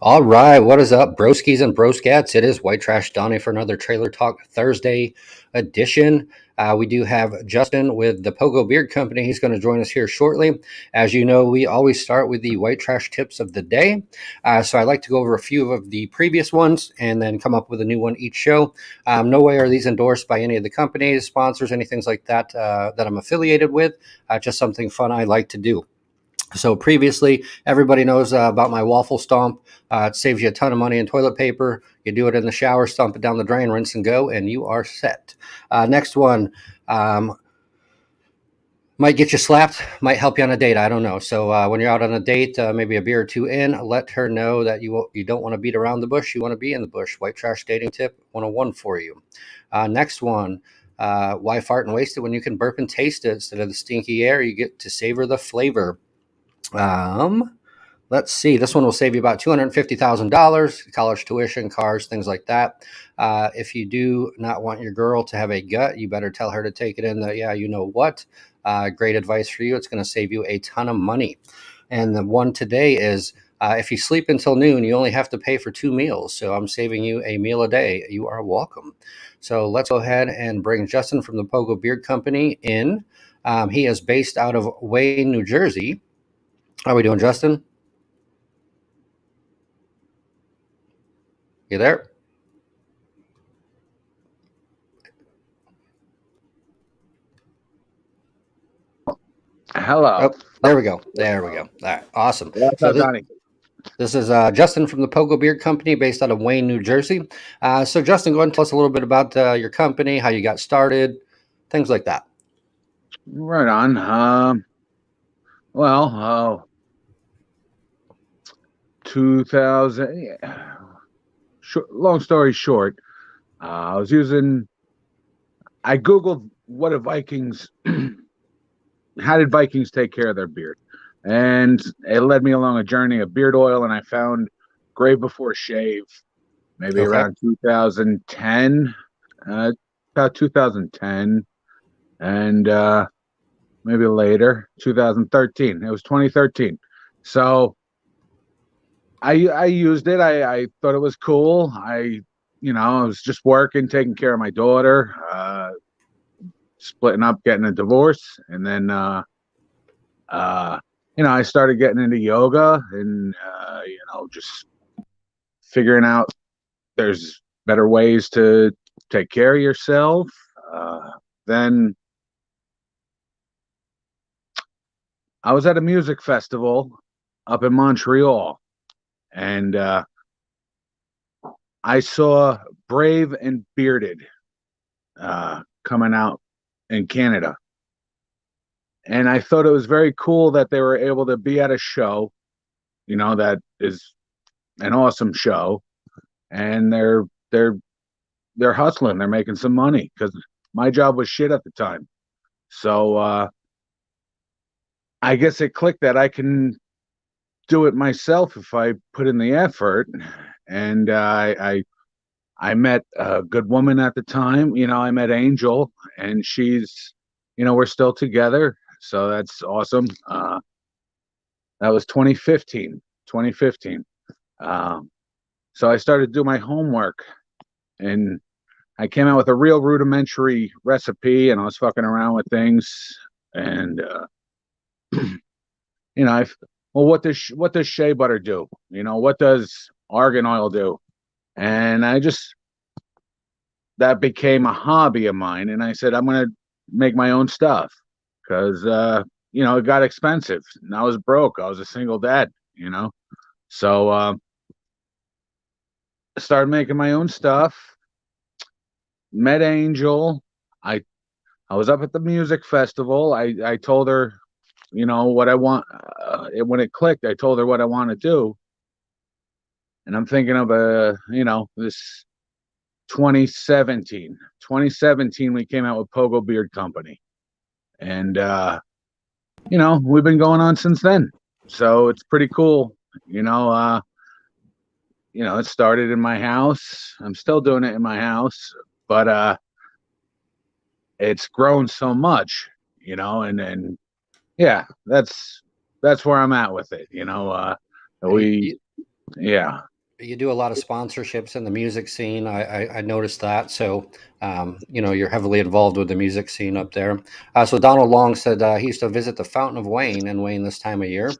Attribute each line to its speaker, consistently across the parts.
Speaker 1: All right, what is up, broskies and broscats? It is White Trash Donnie for another Trailer Talk Thursday edition. We do have Justin with the Pogo Beard Company. He's going to join us here shortly. As you know, we always start with the white trash tips of the day. So I like to go over a few of the previous ones and then come up with a new one each show. No way are these endorsed by any of the companies, sponsors, anything like that that I'm affiliated with. Just something fun I like to do. So previously, everybody knows about my waffle stomp. It saves you a ton of money in toilet paper. You do it in the shower, stomp it down the drain, rinse and go, and you are set. Next one might get you slapped, might help you on a date. I don't know. So when you're out on a date, maybe a beer or two in, let her know that you don't want to beat around the bush. You want to be in the bush. White trash dating tip 101 for you. Next one. Why fart and waste it when you can burp and taste it instead of the stinky air? You get to savor the flavor. Let's see. This one will save you about $250,000, college tuition, cars, things like that. If you do not want your girl to have a gut, you better tell her to take it in the, you know what. Great advice for you. It's going to save you a ton of money. And the one today is if you sleep until noon, you only have to pay for 2 meals. So I'm saving you a meal a day. You are welcome. So let's go ahead and bring Justin from the Pogo Beard Company in. He is based out of Wayne, New Jersey. How are we doing, Justin? You there?
Speaker 2: Hello.
Speaker 1: Oh, there we go. There we go. All right, awesome.
Speaker 2: What's
Speaker 1: So
Speaker 2: up, Donnie?
Speaker 1: this is Justin from the Pogo Beard Company, based out of Wayne, New Jersey. So Justin, go ahead and tell us a little bit about your company, how you got started, things like that.
Speaker 2: Right on. Well, 2000. Long story short, I Googled what do Vikings, how did Vikings take care of their beard? And it led me along a journey of beard oil, and I found Grave Before Shave, maybe
Speaker 1: Okay.
Speaker 2: around 2010, about 2010, and maybe later, 2013. It was 2013. So I used it. I thought it was cool. I was just working, taking care of my daughter, splitting up, getting a divorce, and then I started getting into yoga and just figuring out there's better ways to take care of yourself. Then I was at a music festival up in Montreal, and I saw Brave and Bearded coming out in Canada. And I thought it was very cool that they were able to be at a show, that is an awesome show, and they're hustling, they're making some money, because my job was shit at the time. So I guess it clicked that I can do it myself if I put in the effort. And I met a good woman at the time. I met Angel, and she's, we're still together. So that's awesome. That was 2015. So I started to do my homework, and I came out with a real rudimentary recipe, and I was fucking around with things. And, what does shea butter do? What does argan oil do? And that became a hobby of mine. And I said, I'm going to make my own stuff, because, it got expensive, and I was broke. I was a single dad, So I started making my own stuff, met Angel. I was up at the music festival. I told her, what I want. When it clicked, I told her what I want to do. And I'm thinking of this 2017. 2017, we came out with Pogo Beard Company. And, we've been going on since then. So it's pretty cool. It started in my house. I'm still doing it in my house, but it's grown so much, and that's where I'm at with it. Yeah.
Speaker 1: you do a lot of sponsorships in the music scene. I noticed that. So, you're heavily involved with the music scene up there. So Donald Long said he used to visit the Fountain of Wayne in Wayne this time of year.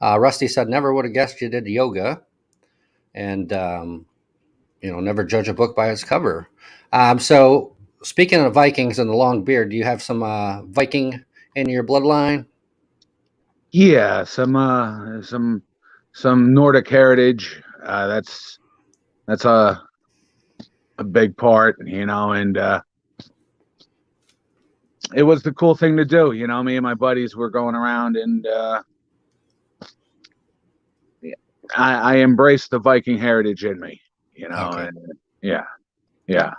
Speaker 1: Rusty said, never would have guessed you did yoga. And, never judge a book by its cover. So speaking of Vikings and the long beard, do you have some Viking in your bloodline?
Speaker 2: Yeah, some Nordic heritage. That's a big part, and it was the cool thing to do. Me and my buddies were going around, and I embraced the Viking heritage in me.
Speaker 1: Okay.
Speaker 2: And yeah, yeah.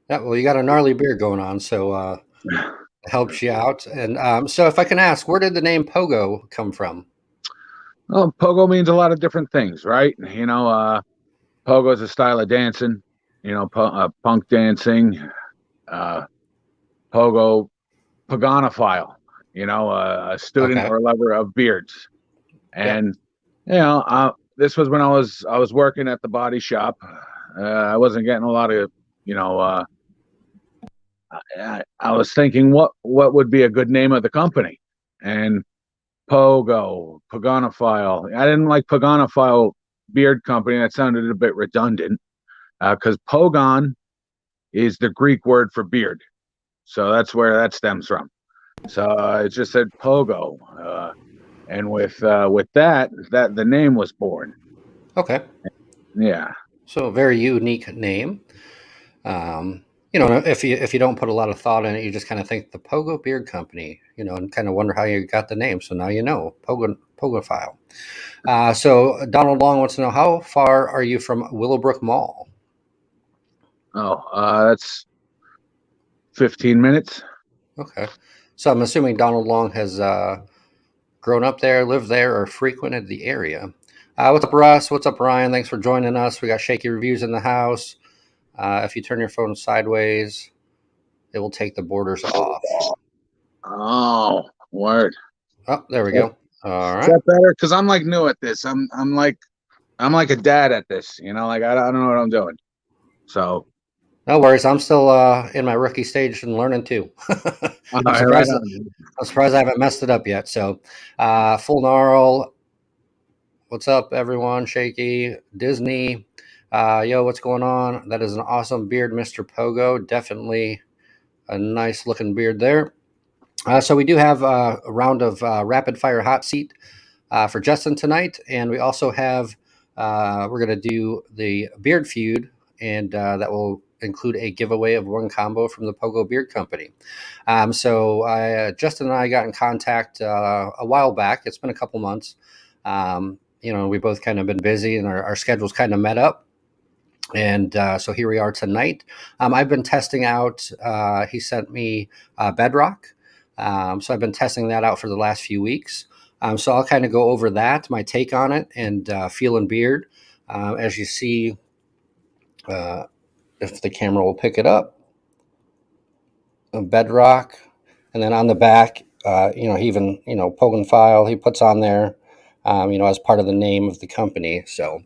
Speaker 1: Yeah, well, you got a gnarly beard going on, so it helps you out. And so, if I can ask, where did the name Pogo come from?
Speaker 2: Well, pogo means a lot of different things, right? Pogo is a style of dancing. Punk dancing. Uh, Pogo, Paganophile. A student
Speaker 1: Okay.
Speaker 2: or lover of beards.
Speaker 1: Yep.
Speaker 2: And this was when I was working at the body shop. I wasn't getting a lot of, I was thinking what would be a good name of the company, and Pogo, Paganophile. I didn't like Paganophile Beard Company. That sounded a bit redundant because Pogon is the Greek word for beard, so that's where that stems from. So it just said Pogo, and with that the name was born.
Speaker 1: Okay.
Speaker 2: Yeah.
Speaker 1: So a very unique name. If you don't put a lot of thought in it, you just kind of think the Pogo Beard Company, and kind of wonder how you got the name. So now you know Pogo file. So Donald Long wants to know, how far are you from Willowbrook Mall?
Speaker 2: Oh, that's 15 minutes.
Speaker 1: Okay. So I'm assuming Donald Long has grown up there, lived there, or frequented the area. What's up, Russ? What's up, Ryan? Thanks for joining us. We got shaky reviews in the house. If you turn your phone sideways, it will take the borders off.
Speaker 2: Oh, word.
Speaker 1: Oh, there we go. All
Speaker 2: Is
Speaker 1: right.
Speaker 2: that better? Because I'm like new at this. I'm like a dad at this. Like I don't know what I'm doing. So
Speaker 1: No worries. I'm still in my rookie stage and learning too.
Speaker 2: all
Speaker 1: I'm
Speaker 2: right, right
Speaker 1: surprised.
Speaker 2: on.
Speaker 1: I'm surprised I haven't messed it up yet. So, full gnarl. What's up, everyone? Shaky Disney. Yo, what's going on? That is an awesome beard, Mr. Pogo. Definitely a nice looking beard there. So we do have a round of rapid fire hot seat for Justin tonight, and we also have we're going to do the beard feud, and that will include a giveaway of one combo from the Pogo Beard Company. Justin and I got in contact a while back. It's been a couple months. We both kind of been busy, and our schedules kind of met up. And so here we are tonight. I've been testing out. He sent me Bedrock. So I've been testing that out for the last few weeks. So I'll kind of go over that, my take on it, and Feel and Beard. As you see, if the camera will pick it up, Bedrock. And then on the back, he even, Pogan File, he puts on there, as part of the name of the company. So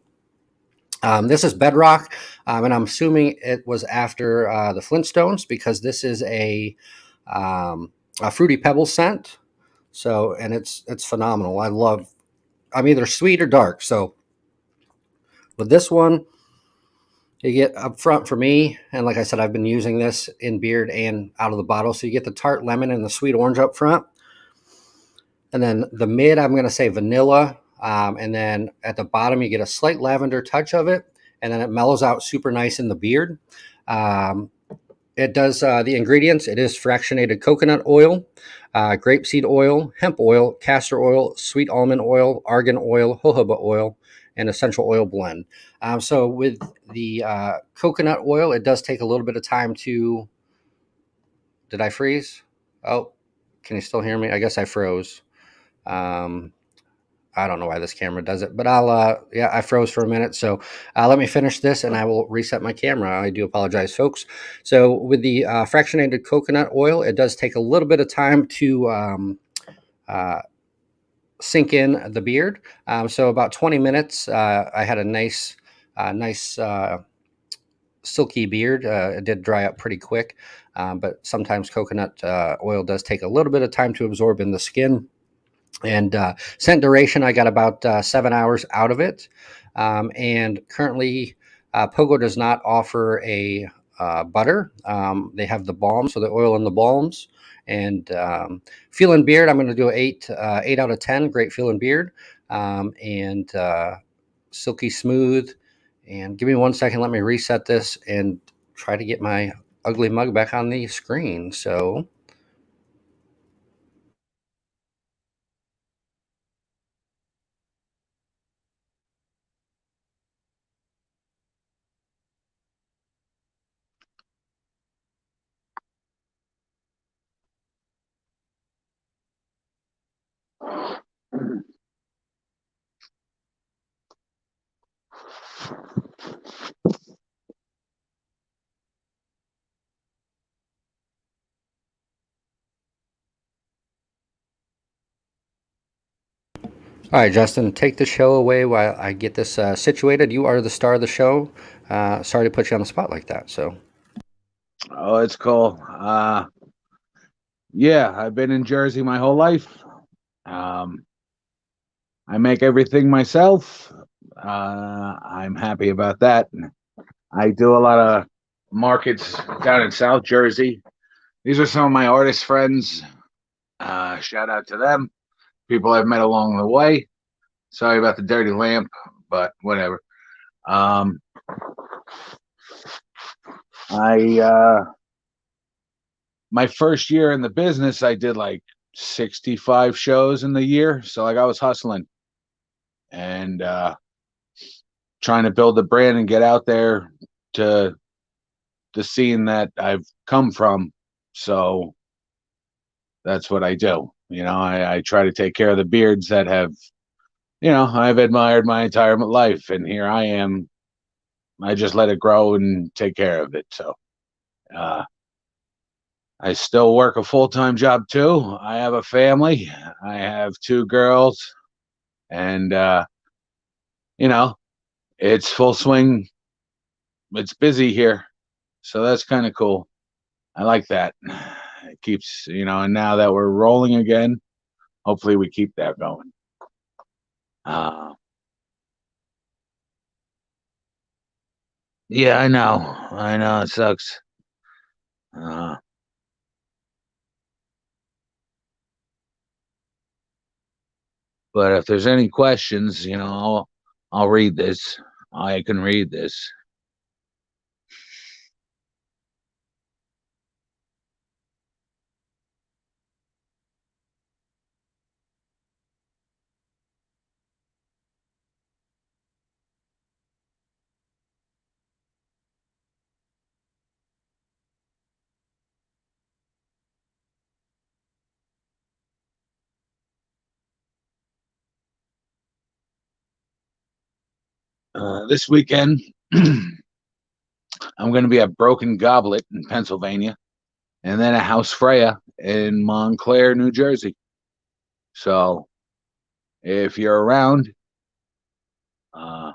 Speaker 1: this is Bedrock, and I'm assuming it was after the Flintstones, because this is a Fruity Pebble scent. So, and it's phenomenal. I'm either sweet or dark. So with this one, you get up front for me, and like I said, I've been using this in beard and out of the bottle. So you get the tart lemon and the sweet orange up front, and then the mid, I'm going to say vanilla, and then at the bottom you get a slight lavender touch of it, and then it mellows out super nice in the beard. Um, It does the ingredients. It is fractionated coconut oil, grapeseed oil, hemp oil, castor oil, sweet almond oil, argan oil, jojoba oil, and essential oil blend. So with the coconut oil, it does take a little bit of time to. Did I freeze? Oh, can you still hear me? I guess I froze. Um, I don't know why this camera does it, but I froze for a minute. So let me finish this and I will reset my camera. I do apologize, folks. So with the fractionated coconut oil, it does take a little bit of time to sink in the beard. So about 20 minutes, I had a nice silky beard. It did dry up pretty quick, but sometimes coconut oil does take a little bit of time to absorb in the skin. And scent duration, I got about 7 hours out of it. And currently, Pogo does not offer a butter. They have the balm, so the oil and the balms. And feeling beard, I'm going to do an 8 out of 10. Great feeling beard, and silky smooth. And give me 1 second. Let me reset this and try to get my ugly mug back on the screen. So. All right, Justin, take the show away while I get this situated. You are the star of the show. Sorry to put you on the spot like that. So,
Speaker 2: Oh, it's cool. Yeah, I've been in Jersey my whole life. Um, I make everything myself. I'm happy about that. I do a lot of markets down in South Jersey. These are some of my artist friends. Shout out to them. People I've met along the way. Sorry about the dirty lamp, but whatever. Um, I my first year in the business, I did like 65 shows in the year. So like I was hustling and trying to build the brand and get out there to the scene that I've come from. So that's what I do. I try to take care of the beards that I've admired my entire life. And here I am. I just let it grow and take care of it. So uh, I still work a full-time job too. I have a family. I have two girls, and you know, it's full swing. It's busy here, so that's kind of cool. I like that. It keeps, and now that we're rolling again, hopefully we keep that going. Uh, yeah, I know. I know it sucks. Uh, but if there's any questions, I'll read this. I can read this. This weekend, I'm going to be at Broken Goblet in Pennsylvania, and then at House Freya in Montclair, New Jersey. So if you're around, uh,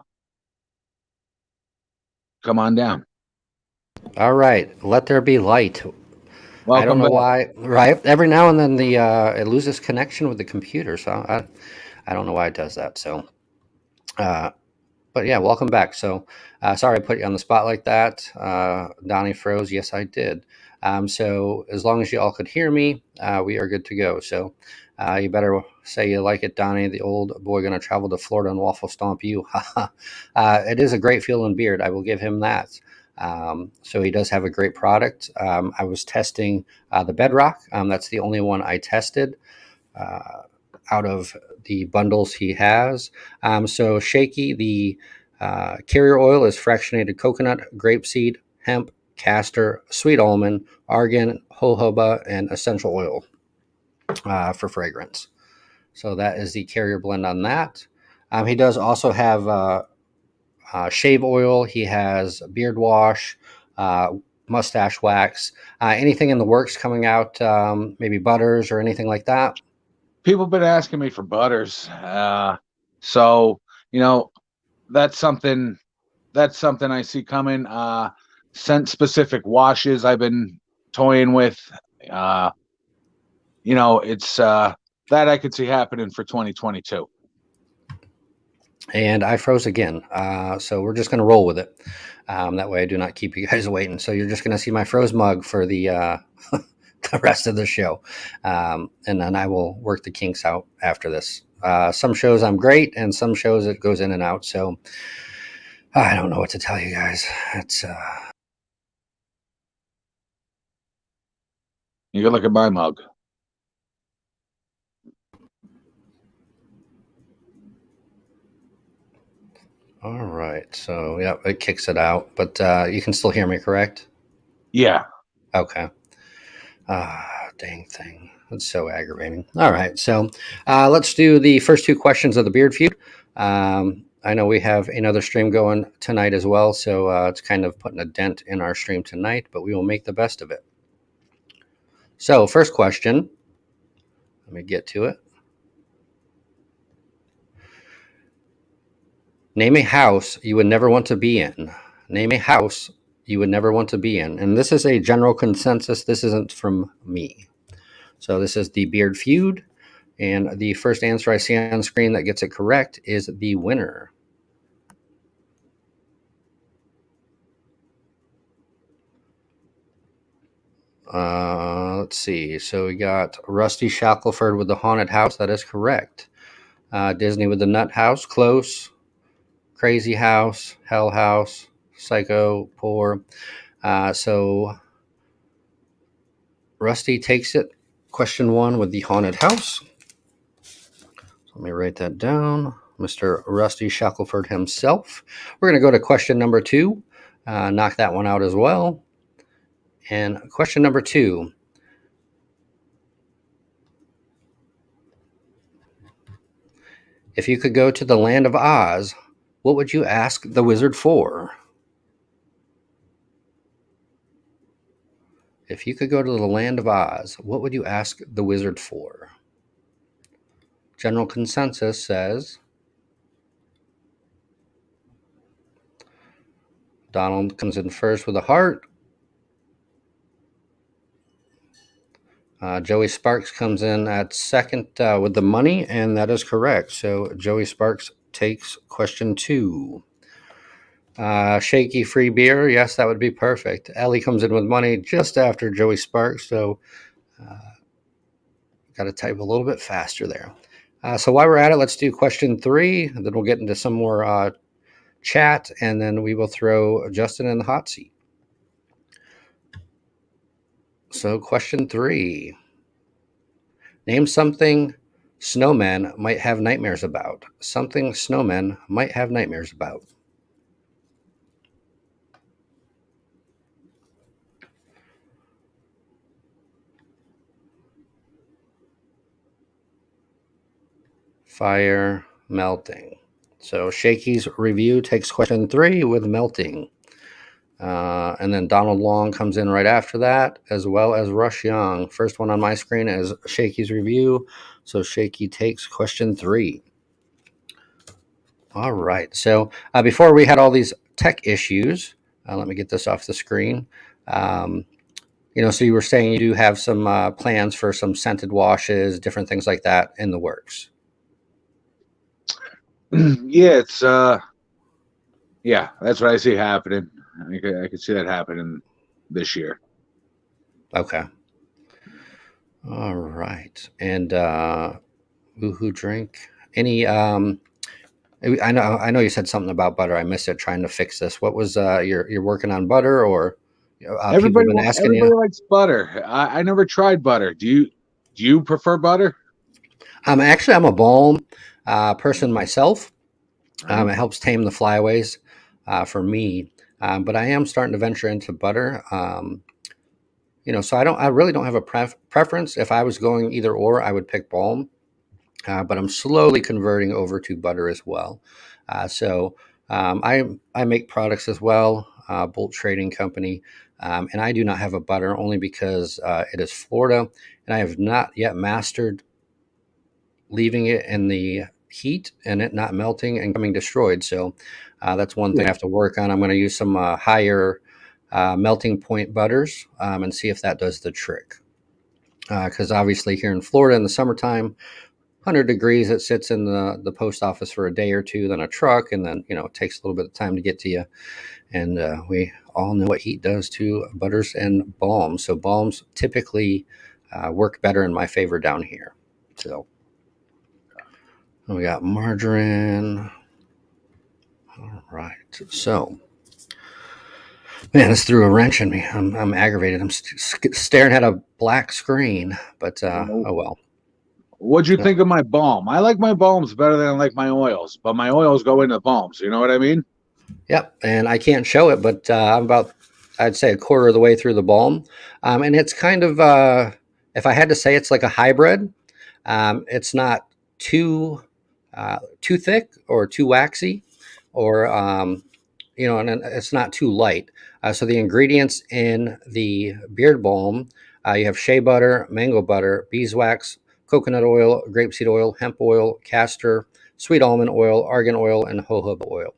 Speaker 2: come on down.
Speaker 1: all right, let there be light. I don't
Speaker 2: Welcome
Speaker 1: know
Speaker 2: back.
Speaker 1: why. Right, every now and then the it loses connection with the computer, so I don't know why it does that. So, uh, but yeah, welcome back. So, sorry I put you on the spot like that. Donnie froze. Yes, I did. So as long as you all could hear me, we are good to go. So you better say you like it, Donnie. The old boy gonna travel to Florida and waffle stomp you. It is a great feeling beard. I will give him that. So he does have a great product. I was testing the Bedrock. That's the only one I tested. Out of the bundles he has. So Shaky, the carrier oil is fractionated coconut, grapeseed, hemp, castor, sweet almond, argan, jojoba, and essential oil for fragrance. So that is the carrier blend on that. He does also have shave oil. He has beard wash, uh, mustache wax. Anything in the works coming out, maybe butters or anything like that?
Speaker 2: People have been asking me for butters. So, you know, that's something I see coming. Scent specific washes I've been toying with. Uh, it's that I could see happening for 2022.
Speaker 1: And I froze again. So we're just going to roll with it. That way I do not keep you guys waiting. So you're just going to see my froze mug for the the rest of the show. And then I will work the kinks out after this. Some shows I'm great, and some shows it goes in and out. So I don't know what to tell you guys. It's
Speaker 2: You can look at my mug.
Speaker 1: all right. So yeah, it kicks it out, but you can still hear me, correct?
Speaker 2: Yeah.
Speaker 1: Okay. Dang thing. That's so aggravating. All right. So let's do the first two questions of the Beard Feud. I know we have another stream going tonight as well. So it's kind of putting a dent in our stream tonight, but we will make the best of it. So, first question. Let me get to it. Name a house you would never want to be in. Name a house you would never want to be in. And this is a general consensus. This isn't from me. So this is the Beard Feud. And the first answer I see on screen that gets it correct is the winner. Let's see. So we got Rusty Shackelford with the haunted house. That is correct. Disney with the nut house. Close. Crazy house. Hell house. Psycho. Poor. So Rusty takes it. Question one with the haunted house. Let me write that down. Mr. Rusty Shackelford himself. We're going to go to question number two. Knock that one out as well. And question number two. If you could go to the land of Oz, what would you ask the wizard for? If you could go to the land of Oz, what would you ask the wizard for? General consensus says Donald comes in first with a heart. Joey Sparks comes in at second with the money, and that is correct. So Joey Sparks takes question two. Shaky free beer, yes, that would be perfect. Ellie comes in with money just after Joey Sparks, so got to type a little bit faster there. So while we're at it, let's do question three, and then we'll get into some more chat, and then we will throw Justin in the hot seat. So question three. Name something snowmen might have nightmares about. Something snowmen might have nightmares about. Fire, melting. So Shaky's review takes question three with melting. And then Donald Long comes in right after that, as well as Rush Young. First one on my screen is Shaky's review. So Shaky takes question three. All right. So before we had all these tech issues, let me get this off the screen. So you were saying you do have some plans for some scented washes, different things like that in the works.
Speaker 2: Yeah, that's what I see happening. I could see that happening this year.
Speaker 1: Okay. All right. And woohoo drink. Any I know you said something about butter. I missed it trying to fix this. What was you're working on butter, or people have been asking
Speaker 2: everybody likes butter. I never tried butter. Do you prefer butter?
Speaker 1: I'm a Balm person myself. It helps tame the flyaways for me. But I am starting to venture into butter. So I really don't have a preference. If I was going either or, I would pick Balm. But I'm slowly converting over to butter as well. I make products as well, Bolt Trading Company, and I do not have a butter only because it is Florida, and I have not yet mastered leaving it in the heat and it not melting and coming destroyed. So that's one thing I have to work on. I'm going to use some higher melting point butters and see if that does the trick. Because obviously here in Florida in the summertime, 100 degrees, it sits in the post office for a day or two, then a truck, and then it takes a little bit of time to get to you. And we all know what heat does to butters and balms. So balms typically work better in my favor down here. So we got margarine. All right. So, man, this threw a wrench in me. I'm aggravated. I'm staring at a black screen, but oh well.
Speaker 2: What'd you think of my balm? I like my balms better than I like my oils, but my oils go into balms. You know what I mean?
Speaker 1: Yep, and I can't show it, but I'm about, I'd say, a quarter of the way through the balm, and it's kind of, if I had to say, it's like a hybrid. It's not too thick or too waxy, or and it's not too light. So the ingredients in the beard balm, you have shea butter, mango butter, beeswax, coconut oil, grapeseed oil, hemp oil, castor, sweet almond oil, argan oil, and jojoba oil.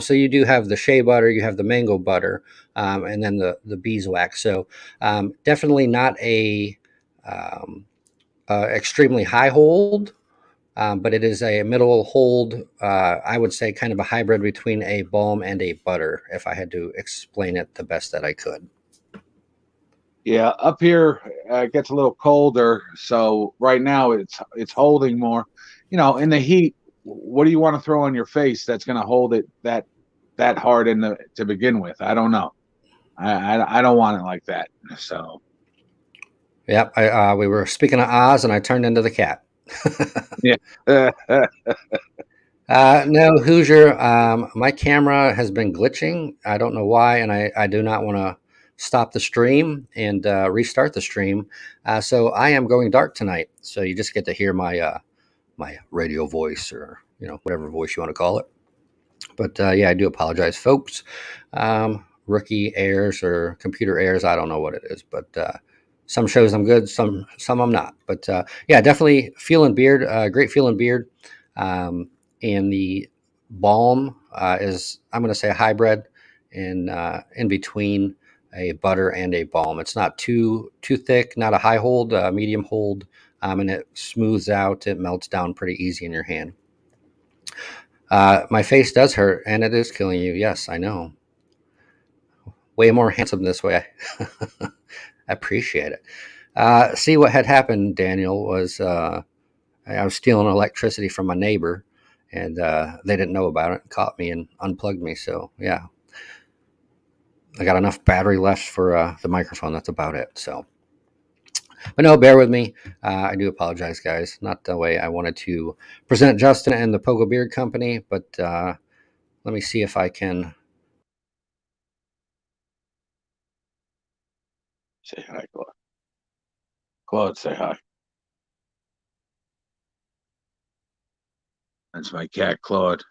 Speaker 1: So you do have the shea butter, you have the mango butter, and then the beeswax. So definitely not a extremely high hold, but it is a middle hold. I would say kind of a hybrid between a balm and a butter, if I had to explain it the best that I could.
Speaker 2: Yeah, up here it gets a little colder, so right now it's holding more. In the heat, what do you want to throw on your face that's going to hold it that hard in the to begin with? I don't know. I don't want it like that. So
Speaker 1: Yep, we were speaking of Oz, and I turned into the cat.
Speaker 2: yeah.
Speaker 1: No, Hoosier, my camera has been glitching. I don't know why, and I do not want to stop the stream and restart the stream. So I am going dark tonight. So you just get to hear my radio voice, or whatever voice you want to call it. But yeah, I do apologize, folks. Rookie errors or computer errors, I don't know what it is, but some shows I'm good, some I'm not. But yeah, definitely feeling beard, great feeling beard. And the balm is, I'm going to say, a hybrid in between a butter and a balm. It's not too thick, not a high hold, medium hold, and it smooths out. It melts down pretty easy in your hand. My face does hurt, and it is killing you. Yes, I know. Way more handsome this way. I appreciate it. See, what had happened, Daniel, was I was stealing electricity from my neighbor, and they didn't know about it. Caught me and unplugged me. So yeah, I got enough battery left for the microphone. That's about it. So, but no, bear with me. I do apologize, guys. Not the way I wanted to present Justin and the Pogo Beard Company, but let me see if I can.
Speaker 2: Say hi, Claude. Claude, say hi. That's my cat, Claude.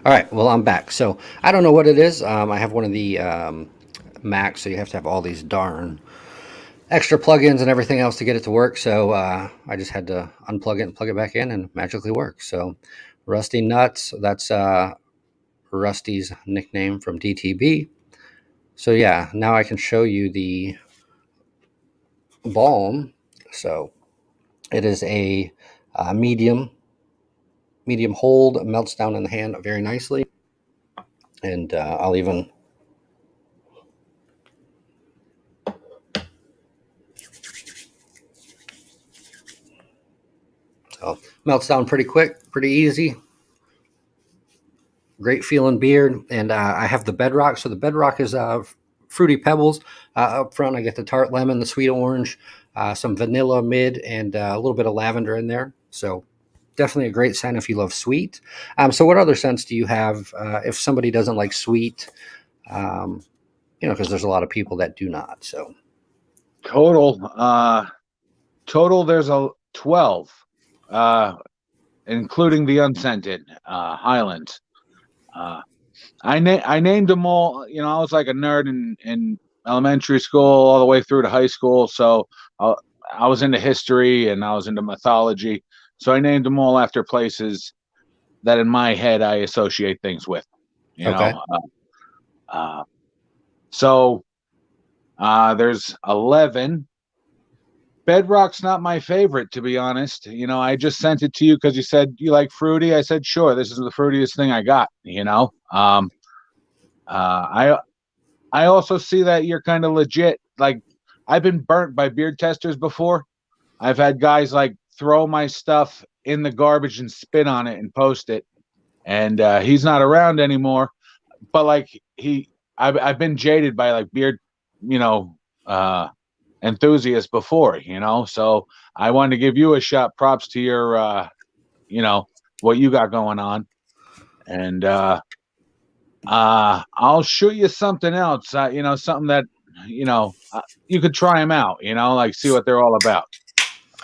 Speaker 1: All right, well, I'm back. So I don't know what it is. I have one of the Macs, so you have to have all these darn extra plugins and everything else to get it to work. So I just had to unplug it and plug it back in, and magically work. So Rusty Nuts, that's Rusty's nickname from DTB. So yeah, now I can show you the balm. So it is a medium hold, melts down in the hand very nicely, and I'll even. So melts down pretty quick, pretty easy. great feeling beard. And I have the Bedrock. So the Bedrock is fruity pebbles up front. I get the tart lemon, the sweet orange, some vanilla mid, and a little bit of lavender in there. So definitely a great scent if you love sweet. So what other scents do you have if somebody doesn't like sweet? Um, because there's a lot of people that do not. So
Speaker 2: Total, there's a 12, including the unscented Highlands. I named them all. I was like a nerd in elementary school all the way through to high school. So I was into history and I was into mythology. So I named them all after places that in my head I associate things with. You
Speaker 1: okay.
Speaker 2: know, uh, so there's 11. Bedrock's not my favorite, to be honest. I just sent it to you because you said you like fruity. I said, sure, this is the fruitiest thing I got. I also see that you're kind of legit. Like, I've been burnt by beard testers before. I've had guys like throw my stuff in the garbage and spit on it and post it. And he's not around anymore. But like I've been jaded by like beard, you know, uh, enthusiasts before. So I wanted to give you a shot. Props to your, what you got going on. And I'll shoot you something else. Something that you could try them out. Like see what they're all about.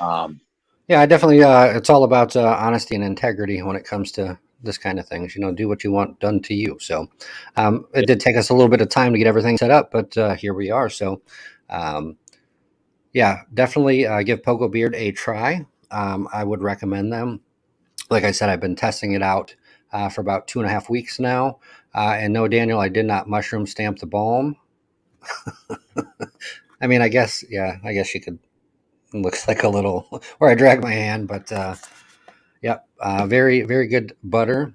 Speaker 2: Um,
Speaker 1: Yeah, I definitely. It's all about honesty and integrity when it comes to this kind of things. Do what you want done to you. So it did take us a little bit of time to get everything set up, but here we are. So um, yeah, definitely give Pogo Beard a try. I would recommend them. Like I said, I've been testing it out for about 2.5 weeks now. And no, Daniel, I did not mushroom stamp the balm. I mean, I guess you could. It looks like a little, or I drag my hand, but yep, very, very good butter.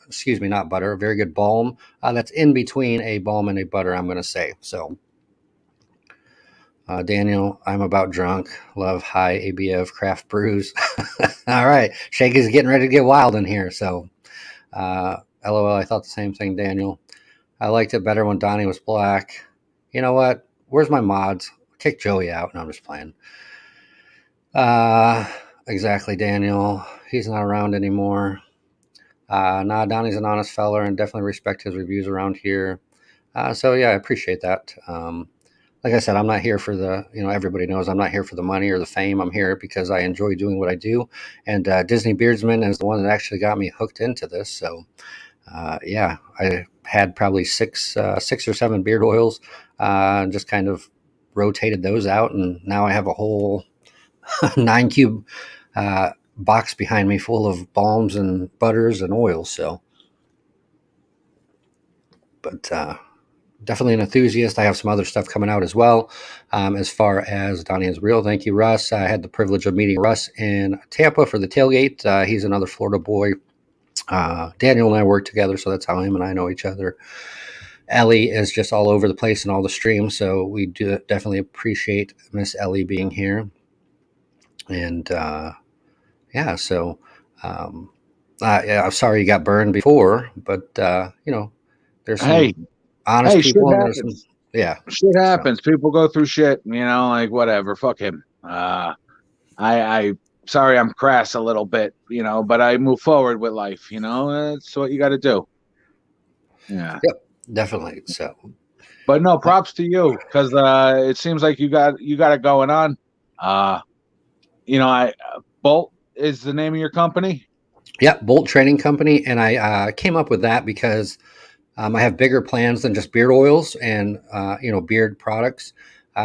Speaker 1: Excuse me, not butter, very good balm. That's in between a balm and a butter, I'm going to say. So, Daniel, I'm about drunk. Love high ABF craft brews. All right. Shake is getting ready to get wild in here. So, LOL, I thought the same thing, Daniel. I liked it better when Donnie was black. You know what? Where's my mods? Kick Joey out. No, I'm just playing. Uh, exactly, Daniel. He's not around anymore. Nah, Donnie's an honest feller and definitely respect his reviews around here. So yeah, I appreciate that. Like I said, I'm not here for everybody knows I'm not here for the money or the fame. I'm here because I enjoy doing what I do. And Disney Beardsman is the one that actually got me hooked into this. So yeah, I had probably six or seven beard oils, just kind of rotated those out. And now I have a whole 9 cube box behind me full of balms and butters and oils. So, but definitely an enthusiast. I have some other stuff coming out as well. As far as Donnie is real, thank you, Russ. I had the privilege of meeting Russ in Tampa for the tailgate. He's another Florida boy. Daniel and I work together, so that's how him and I know each other. Ellie is just all over the place in all the streams, so we do definitely appreciate Miss Ellie being here. And yeah, so yeah, I'm sorry you got burned before, but there's some
Speaker 2: hey,
Speaker 1: honest
Speaker 2: hey, shit
Speaker 1: people and there's some,
Speaker 2: happens.
Speaker 1: yeah.
Speaker 2: Shit
Speaker 1: So
Speaker 2: happens. People go through shit. Like whatever. Fuck him. I sorry I'm crass a little bit, but I move forward with life. That's what you got to do. Yeah.
Speaker 1: yep, definitely. So
Speaker 2: But no, props to you because it seems like you got it going on. Uh, I Bolt is the name of your company.
Speaker 1: yeah, Bolt Training Company, and I came up with that because I have bigger plans than just beard oils and beard products.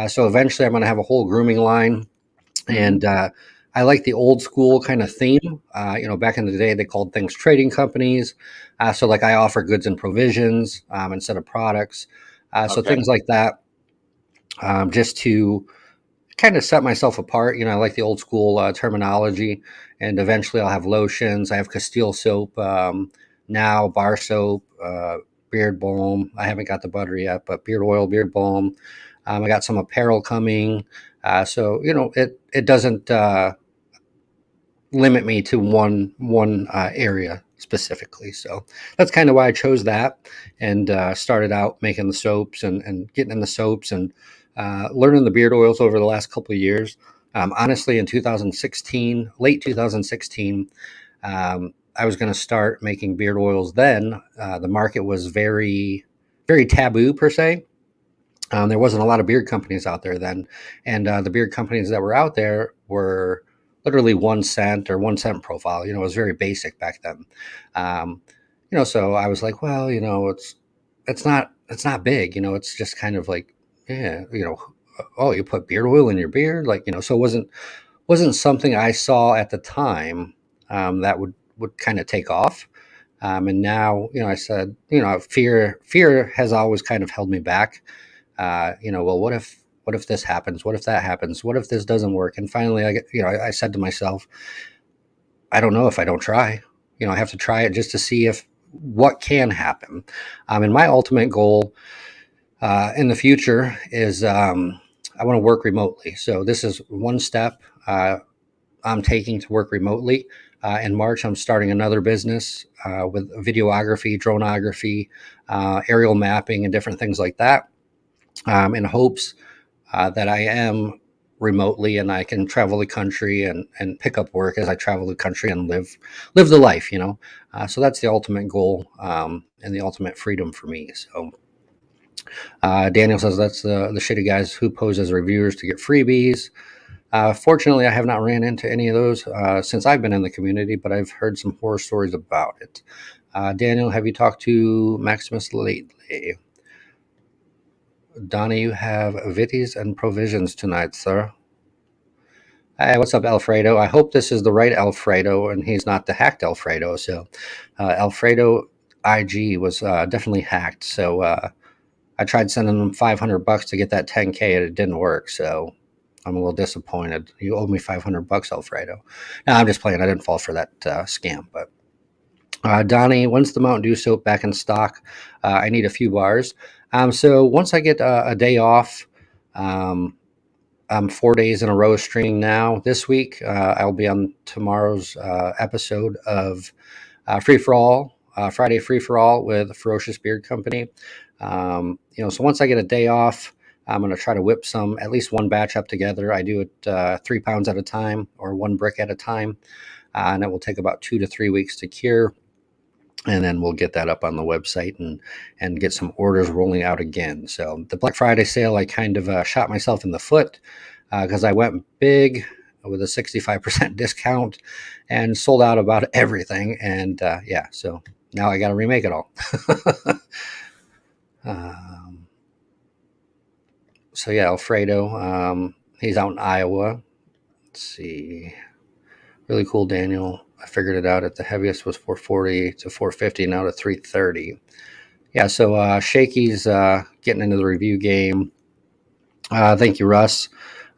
Speaker 1: So eventually, I'm going to have a whole grooming line, and I like the old school kind of theme. Back in the day, they called things trading companies. So like I offer goods and provisions instead of products. So
Speaker 2: Okay.
Speaker 1: things like that, just to kind of set myself apart. I like the old school terminology, and eventually I'll have lotions. I have Castile soap now, bar soap, beard balm. I haven't got the butter yet, but beard oil, beard balm. I got some apparel coming, so it doesn't limit me to one area. specifically. So that's kind of why I chose that, and started out making the soaps and getting in the soaps and learning the beard oils over the last couple of years. Honestly, in 2016, late 2016, I was going to start making beard oils then. The market was very, very taboo per se. There wasn't a lot of beard companies out there then, and the beard companies that were out there were literally 1 cent or 1 cent profile. You know, it was very basic back then. Um, you know, so I was like, well, you know, it's not big. You know, it's just kind of like, yeah, you know, oh, you put beard oil in your beard, like, you know. So it wasn't something I saw at the time that would kind of take off. And now, you know, I said, you know, fear has always kind of held me back. You know, well, what if this happens? What if that happens? What if this doesn't work? And finally, I said to myself, I don't know if I don't try. You know, I have to try it just to see if what can happen. And my ultimate goal in the future is I want to work remotely. So this is one step I'm taking to work remotely. In March, I'm starting another business with videography, dronography, aerial mapping, and different things like that, in hopes that I am remotely and I can travel the country and pick up work as I travel the country and live the life, you know. So that's the ultimate goal, and the ultimate freedom for me. So Daniel says that's the shitty guys who pose as reviewers to get freebies. Fortunately, I have not ran into any of those since I've been in the community, but I've heard some horror stories about it. Daniel, have you talked to Maximus lately? Donnie, you have vitties and provisions tonight, sir. Hey, what's up, Alfredo? I hope this is the right Alfredo and he's not the hacked Alfredo. So, Alfredo IG was definitely hacked. So, I tried sending him $500 to get that 10K and it didn't work. So, I'm a little disappointed. You owe me $500, Alfredo. No, I'm just playing. I didn't fall for that scam. But Donnie, when's the Mountain Dew soap back in stock? I need a few bars. So once I get a day off, I'm 4 days in a row streaming now. This week, I'll be on tomorrow's episode of Free for All, Friday Free for All with Ferocious Beard Company. You know, so once I get a day off, I'm going to try to whip at least one batch up together. I do it 3 pounds at a time or one brick at a time, and it will take about 2 to 3 weeks to cure. And then we'll get that up on the website and get some orders rolling out again. So the Black Friday sale, I kind of shot myself in the foot because I went big with a 65% discount and sold out about everything. And yeah, so now I got to remake it all. So yeah, Alfredo, he's out in Iowa. Let's see. Really cool, Daniel. I figured it out. At the heaviest was 440 to 450, now to 330. Yeah, so Shaky's getting into the review game. Thank you, Russ.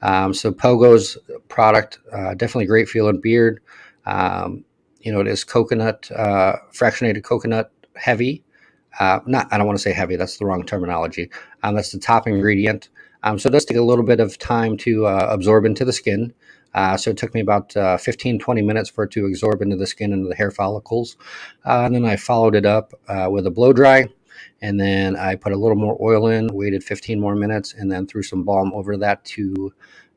Speaker 1: So Pogo's product, definitely great feeling beard. You know, it is coconut, fractionated coconut heavy. I don't want to say heavy. That's the wrong terminology. That's the top ingredient. So it does take a little bit of time to absorb into the skin. So it took me about 15, 20 minutes for it to absorb into the skin, into the hair follicles. And then I followed it up with a blow dry. And then I put a little more oil in, waited 15 more minutes, and then threw some balm over that to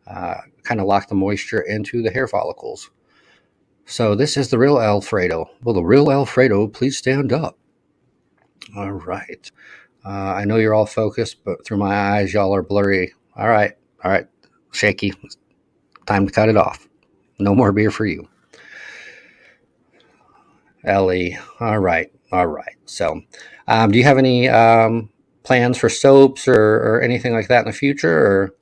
Speaker 1: kind of lock the moisture into the hair follicles. So this is the real Alfredo. Will the real Alfredo please stand up? All right. I know you're all focused, but through my eyes, y'all are blurry. All right. Shaky. Time to cut it off. No more beer for you. Ellie. All right. So, do you have any plans for soaps or anything like that in the future? Or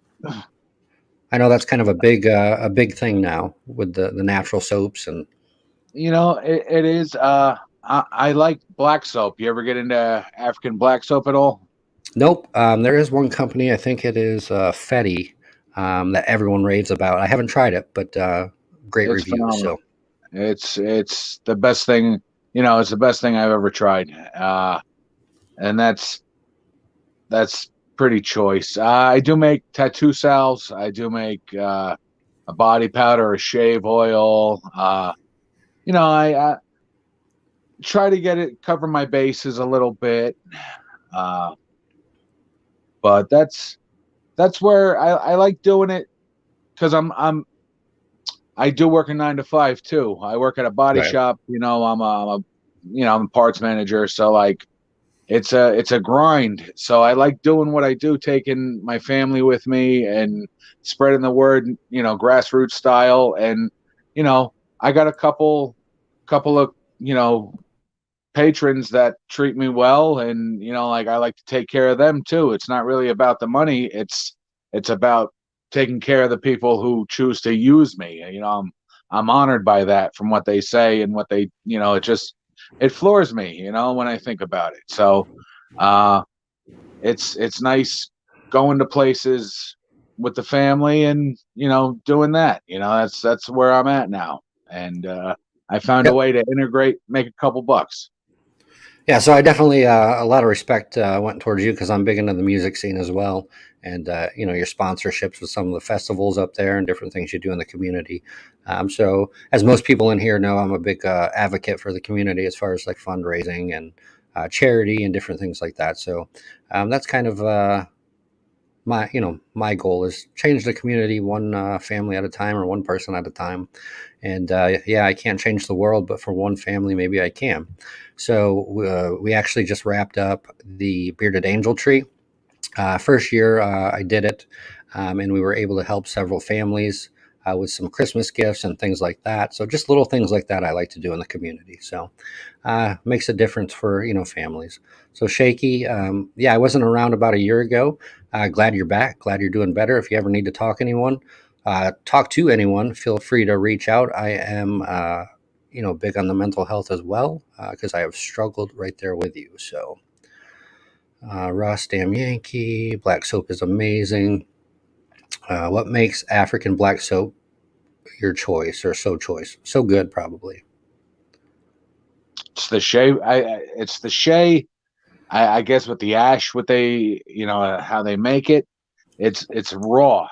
Speaker 1: I know that's kind of a big thing now with the natural soaps. And
Speaker 2: You know, it is. I like black soap. You ever get into African black soap at all?
Speaker 1: nope. There is one company, I think it is Freddy, that everyone raves about. I haven't tried it, but great
Speaker 2: It's
Speaker 1: reviews.
Speaker 2: phenomenal.
Speaker 1: So
Speaker 2: It's the best thing. You know, it's the best thing I've ever tried. And that's pretty choice. I do make tattoo salves. I do make a body powder, a shave oil. You know, try to get it cover my bases a little bit. Uh, but that's where I like doing it because I do work a 9 to 5 too. I work at a body
Speaker 1: Right.
Speaker 2: shop. I'm a parts manager, so like it's a grind. So I like doing what I do, taking my family with me and spreading the word, grassroots style. And I got a couple of patrons that treat me well, and like I like to take care of them too. It's not really about the money. It's about taking care of the people who choose to use me. I'm honored by that from what they say and what they, it floors me, when I think about it. So uh it's nice going to places with the family and doing that. That's where I'm at now. And I found a
Speaker 1: Yep.
Speaker 2: way to integrate, make a couple bucks.
Speaker 1: Yeah, so I definitely a lot of respect went towards you because I'm big into the music scene as well, and your sponsorships with some of the festivals up there and different things you do in the community. So, as most people in here know, I'm a big advocate for the community as far as like fundraising and charity and different things like that. So, that's kind of my goal is change the community one family at a time or one person at a time. And yeah, I can't change the world, but for one family, maybe I can. So we actually just wrapped up the Bearded Angel Tree. First year I did it, and we were able to help several families with some Christmas gifts and things like that. So just little things like that I like to do in the community. So makes a difference for families. So Shaky, yeah, I wasn't around about a year ago. Glad you're back. Glad you're doing better. If you ever need to talk to anyone, feel free to reach out. I am. Big on the mental health as well, because I have struggled right there with you. So, Ross Damn Yankee, black soap is amazing. What makes African black soap your choice or so choice? So good, probably.
Speaker 2: It's the shea. It's the shea. I guess with the ash, what they, how they make it. It's raw.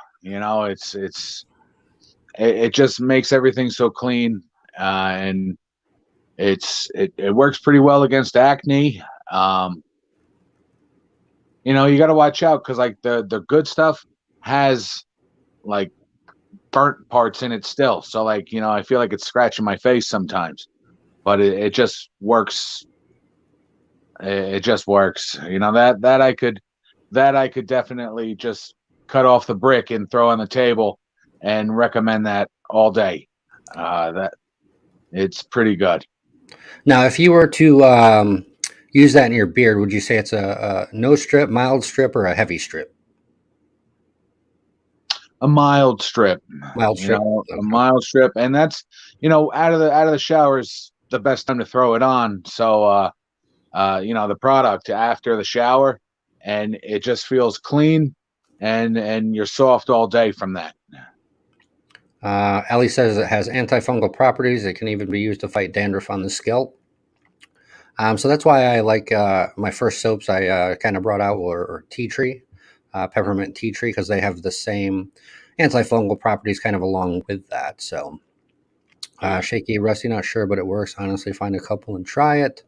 Speaker 2: It just makes everything so clean, and it works pretty well against acne. Um, you got to watch out because like the good stuff has like burnt parts in it still. So like I feel like it's scratching my face sometimes, but it just works. It just works. That I could definitely just cut off the brick and throw on the table, and recommend that all day. That it's pretty good.
Speaker 1: Now, if you were to use that in your beard, would you say it's a no strip, mild strip, or a heavy strip?
Speaker 2: A mild strip,
Speaker 1: Mild strip.
Speaker 2: a
Speaker 1: Okay.
Speaker 2: mild strip, and that's out of the shower is the best time to throw it on. So the product after the shower, and it just feels clean, and you're soft all day from that.
Speaker 1: Ellie says it has antifungal properties. It can even be used to fight dandruff on the scalp. So that's why I like my first soaps I kind of brought out were tea tree, peppermint tea tree, because they have the same antifungal properties kind of along with that. So shaky, rusty, not sure, but it works. Honestly, find a couple and try it.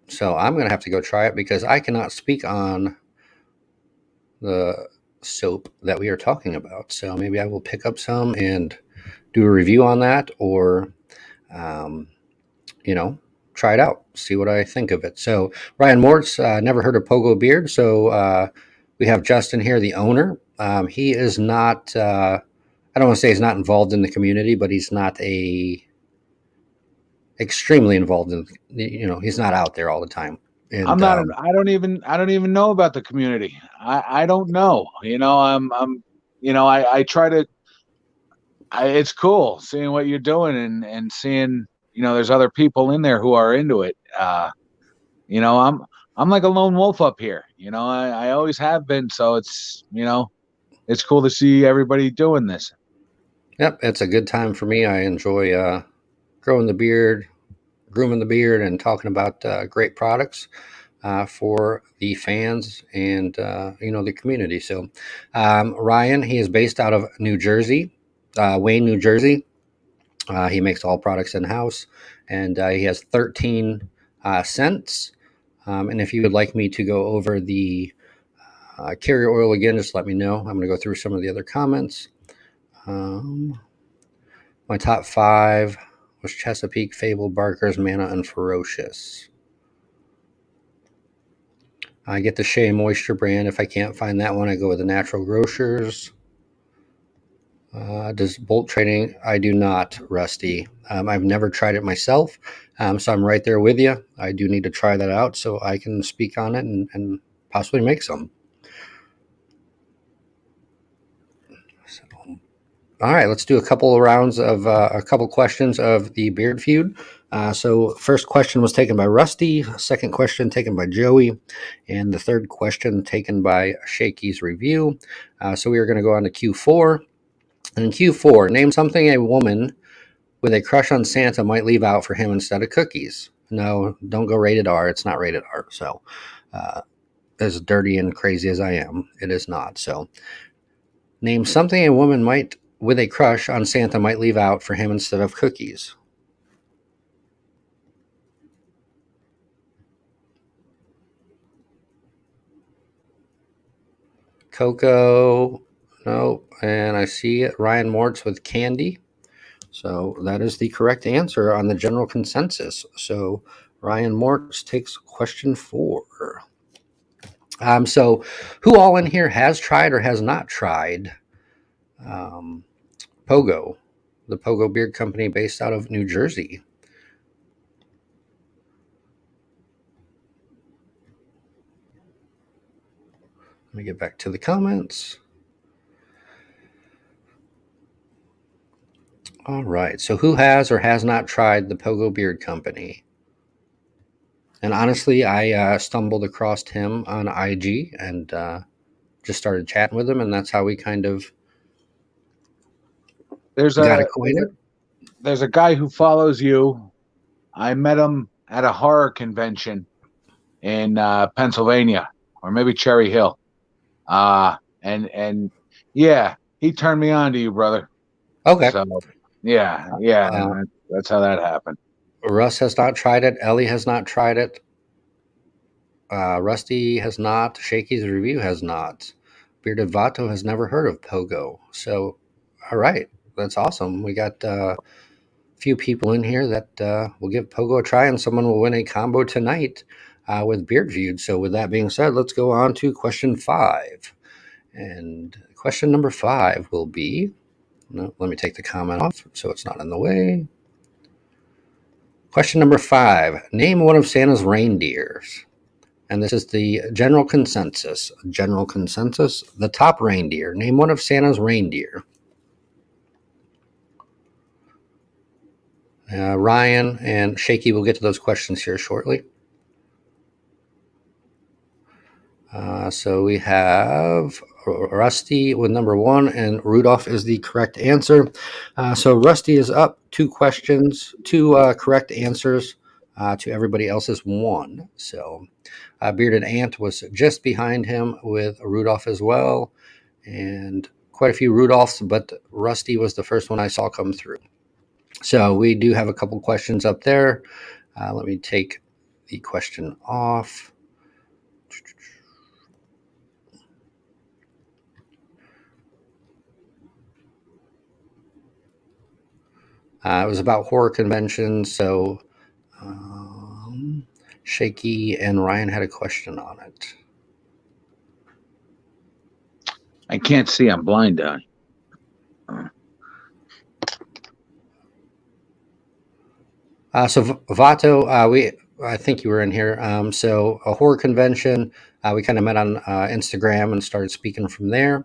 Speaker 1: So I'm going to have to go try it because I cannot speak on the soap that we are talking about. So maybe I will pick up some and do a review on that, or um, you know, try it out, see what I think of it. So Ryan Mortz, never heard of Pogo Beard. So we have Justin here, the owner. He is not. I don't want to say he's not involved in the community, but he's not a extremely involved in. He's not out there all the time.
Speaker 2: I'm
Speaker 1: And
Speaker 2: not. I don't even know about the community. I don't know. I'm. I try to. It's cool seeing what you're doing, and seeing there's other people in there who are into it. You know, I'm I'm like a lone wolf up here. I always have been. So it's cool to see everybody doing this.
Speaker 1: yep, it's a good time for me. I enjoy growing the beard, grooming the beard, and talking about great products for the fans and the community. So Ryan, he is based out of New Jersey, Wayne, New Jersey. He makes all products in house, and he has 13 cents. And if you would like me to go over the carrier oil again, just let me know. I'm going to go through some of the other comments. My top 5 was Chesapeake, Fable, Barker's, Mana, and Ferocious. I get the Shea Moisture brand. If I can't find that one, I go with the Natural Grocers. Does Bolt Trading? I do not, Rusty. I've never tried it myself, so I'm right there with you. I do need to try that out so I can speak on it and possibly make some. So, all right, let's do a couple of rounds of a couple questions of the Beard Feud. So first question was taken by Rusty, second question taken by Joey, and the third question taken by Shaky's Review. So we are going to go on to Q4. And in Q4, name something a woman with a crush on Santa might leave out for him instead of cookies. No, don't go rated R. It's not rated R. So as dirty and crazy as I am, it is not. So name something a woman might with a crush on Santa might leave out for him instead of cookies. Coco, no, and I see Ryan Mortz with candy. So that is the correct answer on the general consensus. So Ryan Mortz takes question 4. So who all in here has tried or has not tried Pogo, the Pogo Beard Company based out of New Jersey? Let me get back to the comments. All right. So who has or has not tried the Pogo Beard Company? And honestly, I stumbled across him on IG and just started chatting with him, and that's how we kind of got acquainted.
Speaker 2: There's a guy who follows you. I met him at a horror convention in Pennsylvania, or maybe Cherry Hill. And yeah, he turned me on to you, brother.
Speaker 1: Okay.
Speaker 2: So yeah, that's how that happened.
Speaker 1: Russ has not tried it. Ellie has not tried it. Rusty has not. Shaky's Review has not. Bearded Vato has never heard of Pogo. So, all right, that's awesome. We got a few people in here that will give Pogo a try, and someone will win a combo tonight with Beard Feud. So, with that being said, let's go on to question 5. And question number 5 will be, no, let me take the comment off so it's not in the way. Question number 5. Name one of Santa's reindeers. And this is the general consensus. General consensus. The top reindeer. Name one of Santa's reindeer. Ryan and Shaky will get to those questions here shortly. So we have Rusty with number 1, and Rudolph is the correct answer. So Rusty is up 2 questions, 2 correct answers to everybody else's 1. So Bearded Ant was just behind him with Rudolph as well, and quite a few Rudolphs, but Rusty was the first one I saw come through. So we do have a couple questions up there. Let me take the question off. It was about horror conventions, so Shaky and Ryan had a question on it.
Speaker 2: I can't see. I'm blind, Don.
Speaker 1: So Vato, I think you were in here. So a horror convention, we kind of met on Instagram and started speaking from there.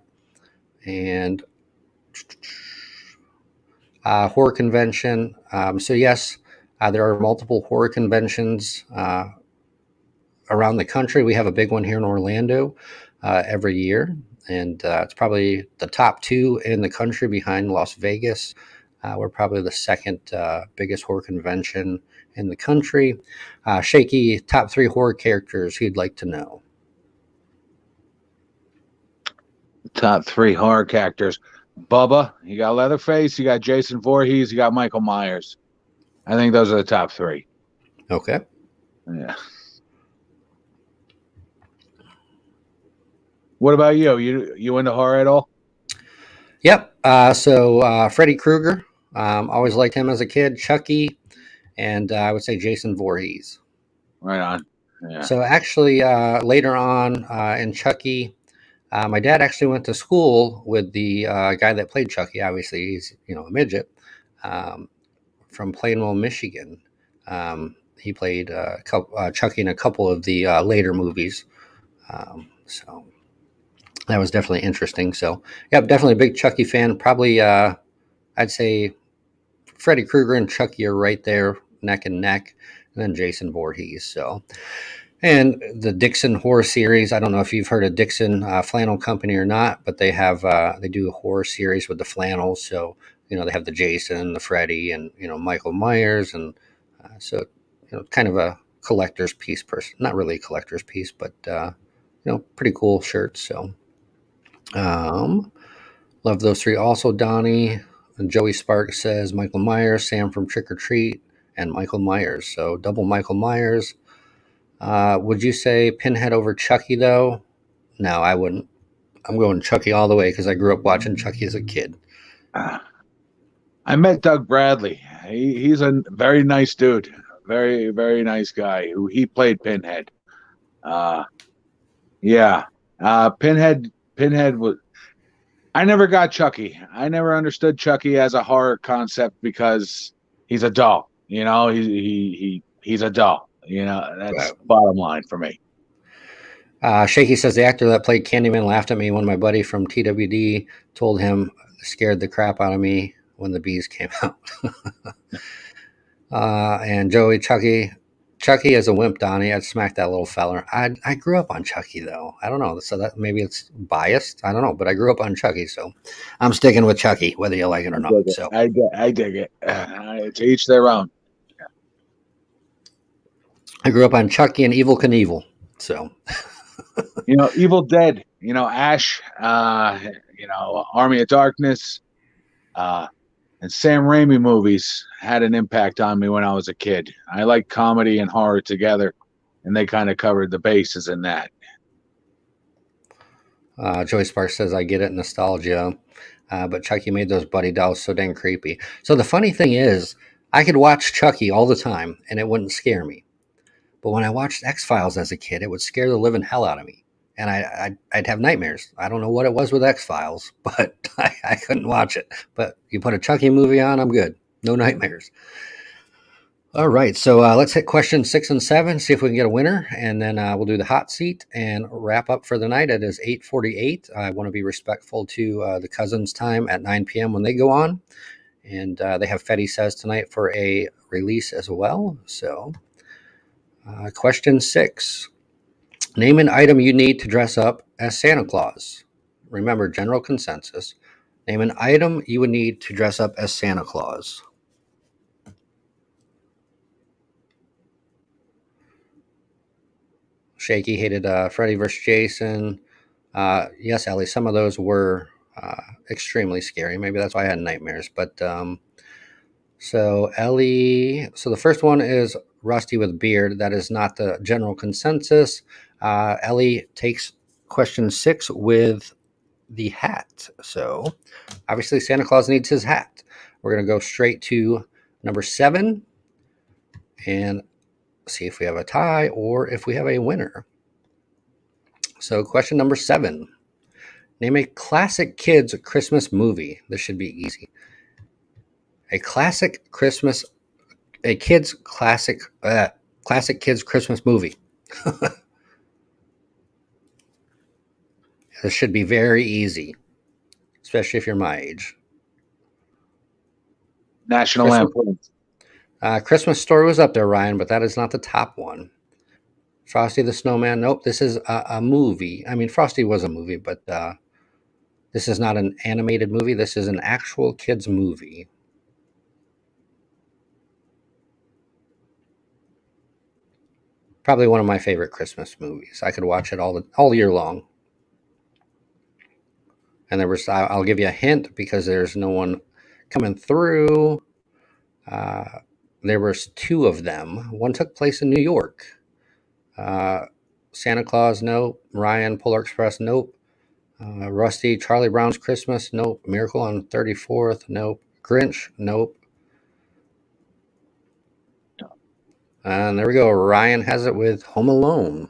Speaker 1: And horror convention. So yes, there are multiple horror conventions around the country. We have a big one here in Orlando every year, and it's probably the top 2 in the country behind Las Vegas. We're probably the second biggest horror convention in the country. Shaky, top 3 horror characters you'd like to know.
Speaker 2: Top 3 horror characters. Bubba, you got Leatherface, you got Jason Voorhees, you got Michael Myers. I think those are the top three.
Speaker 1: Okay.
Speaker 2: Yeah. What about you? You into horror at all?
Speaker 1: Yep. Freddy Krueger, always liked him as a kid. Chucky, and I would say Jason Voorhees.
Speaker 2: Right on. Yeah.
Speaker 1: So actually, later on in Chucky, my dad actually went to school with the guy that played Chucky. Obviously, he's a midget from Plainville, Michigan. He played Chucky in a couple of the later movies. So that was definitely interesting. So, yep, definitely a big Chucky fan. Probably, I'd say Freddy Krueger and Chucky are right there, neck and neck, and then Jason Voorhees. So, and the Dixon horror series. I don't know if you've heard of Dixon Flannel Company or not, but they do a horror series with the flannels. So, they have the Jason, the Freddy, and Michael Myers, and so kind of a collector's piece person. Not really a collector's piece, but pretty cool shirts. So. Um, Love those three. Also, Donnie and Joey Sparks says Michael Myers, Sam from Trick or Treat, and Michael Myers. So double Michael Myers. Would you say Pinhead over Chucky though? No, I wouldn't. I'm going Chucky all the way because I grew up watching Chucky as a kid.
Speaker 2: I met Doug Bradley. He's a very nice dude. Very, very nice guy who he played Pinhead. Uh yeah. Pinhead was I never got Chucky. I never understood Chucky as a horror concept because he's a doll. He's a doll. That's
Speaker 1: Right.
Speaker 2: bottom line for me.
Speaker 1: Shaky says the actor that played Candyman laughed at me when my buddy from TWD told him scared the crap out of me when the bees came out. And Joey, Chucky as a wimp, Donnie. I'd smack that little feller. I grew up on Chucky though. I don't know. So that maybe it's biased. I don't know, but I grew up on Chucky, so I'm sticking with Chucky, whether you like it or not. So
Speaker 2: I dig it. To each their own.
Speaker 1: I grew up on Chucky and Evil Knievel. So
Speaker 2: Evil Dead. Ash. Army of Darkness. Uh, and Sam Raimi movies had an impact on me when I was a kid. I like comedy and horror together, and they kind of covered the bases in that.
Speaker 1: Joey Sparks says I get it, nostalgia. But Chucky made those buddy dolls so dang creepy. So the funny thing is, I could watch Chucky all the time and it wouldn't scare me. But when I watched X Files as a kid, it would scare the living hell out of me, and I'd have nightmares. I don't know what it was with X Files, but I couldn't watch it. But you put a Chucky movie on, I'm good. No nightmares. All right, so let's hit questions 6 and 7. See if we can get a winner, and then we'll do the hot seat and wrap up for the night. It is 8:48. I want to be respectful to the cousins' time at 9 p.m. when they go on, and they have Fetty Says tonight for a release as well. So. Question 6. Name an item you need to dress up as Santa Claus. Remember, general consensus. Name an item you would need to dress up as Santa Claus. Shaky hated Freddy versus Jason. Yes, Ellie, some of those were extremely scary. Maybe that's why I had nightmares. But so Ellie, so the first one is Rusty with beard. That is not the general consensus. Ellie takes question 6 with the hat. So obviously Santa Claus needs his hat. We're going to go straight to number 7 and see if we have a tie or if we have a winner. So question number 7. Name a classic kids Christmas movie. This should be easy. A classic Christmas, a kids classic kids Christmas movie. This should be very easy, especially if you're my age.
Speaker 2: National
Speaker 1: Christmas,
Speaker 2: Lampoon.
Speaker 1: Christmas Story was up there, Ryan, but that is not the top one. Frosty the Snowman. Nope, this is a movie. I mean, Frosty was a movie, but this is not an animated movie. This is an actual kids movie. Probably one of my favorite Christmas movies. I could watch it all year long. And I'll give you a hint because there's no one coming through. there was two of them. One took place in New York. Santa Claus, nope. Ryan, Polar Express, nope. Rusty, Charlie Brown's Christmas, nope. Miracle on 34th, nope. Grinch, nope. And there we go. Ryan has it with Home Alone.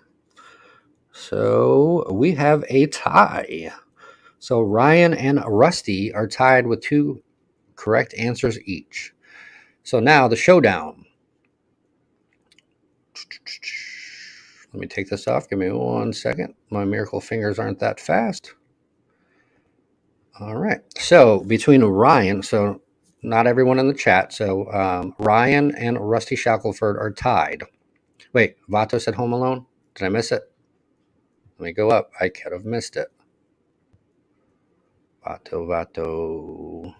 Speaker 1: So we have a tie. So Ryan and Rusty are tied with 2 correct answers each. So now the showdown. Let me take this off. Give me 1 second. My miracle fingers aren't that fast. All right. So between Ryan, so not everyone in the chat. So Ryan and Rusty Shackelford are tied. Wait, Vato said Home Alone? Did I miss it? Let me go up. I could have missed it. Vato.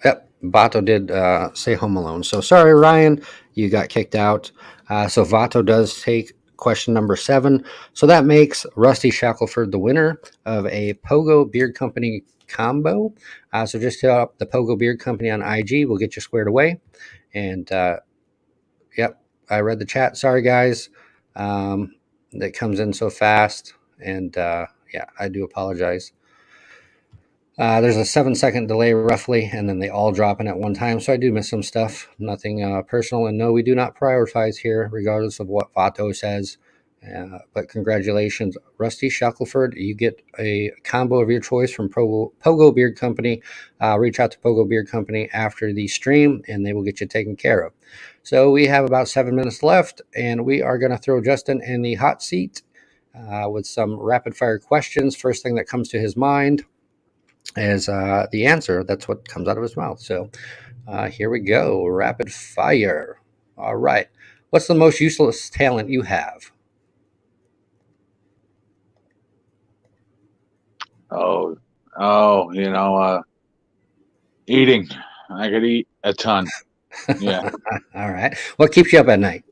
Speaker 1: Yep, Vato did say Home Alone. So sorry, Ryan, you got kicked out. So Vato does take question number 7. So that makes Rusty Shackelford the winner of a Pogo Beard Company combo. So just hit up the Pogo Beard Company on IG. We'll get you squared away. And yep, I read the chat. Sorry, guys. That comes in so fast. And yeah, I do apologize. There's a 7-second delay roughly, and then they all drop in at one time. So I do miss some stuff. Nothing personal. And no, we do not prioritize here, regardless of what Vato says. But congratulations, Rusty Shackelford. You get a combo of your choice from Pogo Beard Company. Reach out to Pogo Beard Company after the stream, and they will get you taken care of. So we have about 7 minutes left, and we are going to throw Justin in the hot seat with some rapid-fire questions. First thing that comes to his mind is the answer. That's what comes out of his mouth. So here we go. Rapid fire. All right. What's the most useless talent you have?
Speaker 2: Eating. I could eat a ton. Yeah.
Speaker 1: All right. What keeps you up at night?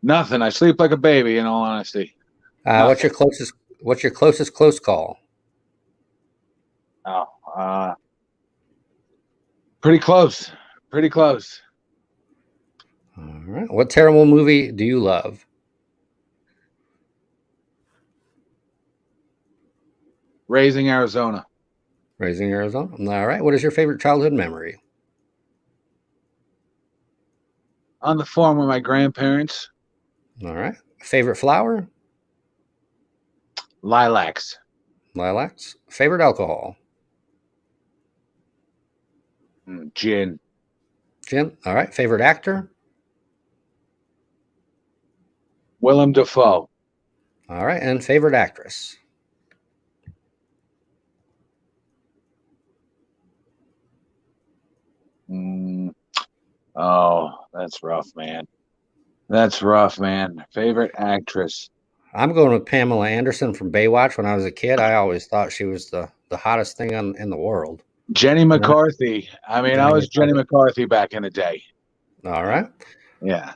Speaker 2: Nothing. I sleep like a baby, in all honesty.
Speaker 1: What's your closest close call?
Speaker 2: Pretty close. Pretty close.
Speaker 1: All right. What terrible movie do you love?
Speaker 2: Raising Arizona.
Speaker 1: Raising Arizona. All right. What is your favorite childhood memory?
Speaker 2: On the farm with my grandparents.
Speaker 1: All right. Favorite flower?
Speaker 2: Lilacs.
Speaker 1: Lilacs. Favorite alcohol?
Speaker 2: Gin.
Speaker 1: Gin. All right. Favorite actor?
Speaker 2: Willem Dafoe.
Speaker 1: All right. And favorite actress?
Speaker 2: Oh, that's rough, man. That's rough, man. Favorite actress.
Speaker 1: I'm going with Pamela Anderson from Baywatch. When I was a kid, I always thought she was the hottest thing in the world.
Speaker 2: Jenny McCarthy. I mean, I was Jenny McCarthy back in the day.
Speaker 1: All right.
Speaker 2: Yeah.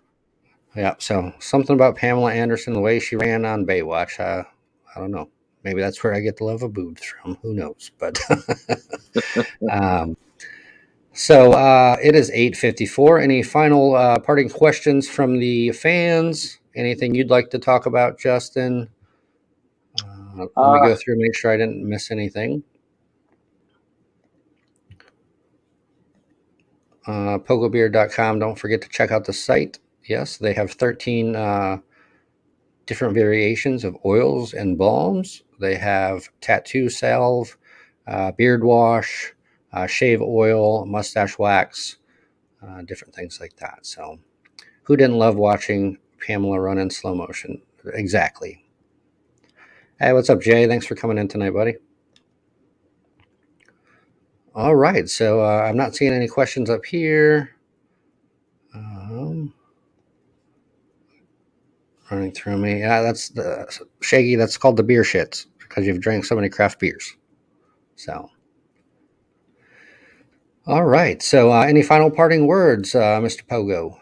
Speaker 1: Yeah. So something about Pamela Anderson, the way she ran on Baywatch. I don't know. Maybe that's where I get the love of boobs from. Who knows? But so it is 8:54. Any final parting questions from the fans? Anything you'd like to talk about, Justin? Let me go through and make sure I didn't miss anything. Pogobeard.com. Don't forget to check out the site. Yes, they have 13 different variations of oils and balms. They have tattoo salve, beard wash, shave oil, mustache wax, different things like that. So who didn't love watching Pamela run in slow motion? Exactly. Hey, what's up, Jay? Thanks for coming in tonight, buddy. All right, so I'm not seeing any questions up here. Running through me. Yeah, that's the Shaggy. That's called the beer shits because you've drank so many craft beers. So, all right. So, any final parting words, Mr. Pogo?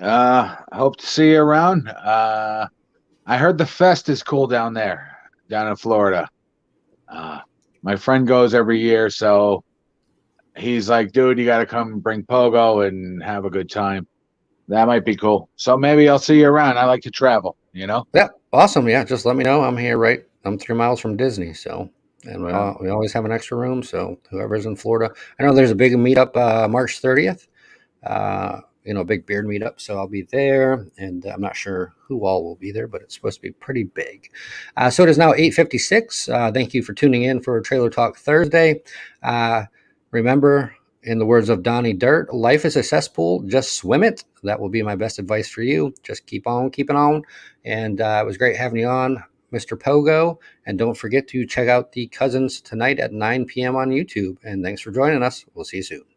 Speaker 2: I hope to see you around. I heard the fest is cool down there. down in Florida. My friend goes every year, so he's like, dude, you got to come bring Pogo and have a good time. That might be cool. So maybe I'll see you around. I like to travel, you know?
Speaker 1: Yeah, awesome. Yeah, just let me know. I'm here, right? I'm 3 miles from Disney, so and
Speaker 2: Yeah.
Speaker 1: we always have an extra room. So whoever's in Florida, I know there's a big meetup March 30th. Big beard meetup. So I'll be there, and I'm not sure who all will be there, but it's supposed to be pretty big. So it is now 8:56. Thank you for tuning in for Trailer Talk Thursday. Remember, in the words of Donnie Dirt, life is a cesspool. Just swim it. That will be my best advice for you. Just keep on keeping on. And it was great having you on, Mr. Pogo. And don't forget to check out the Cousins tonight at 9 p.m. on YouTube. And thanks for joining us. We'll see you soon.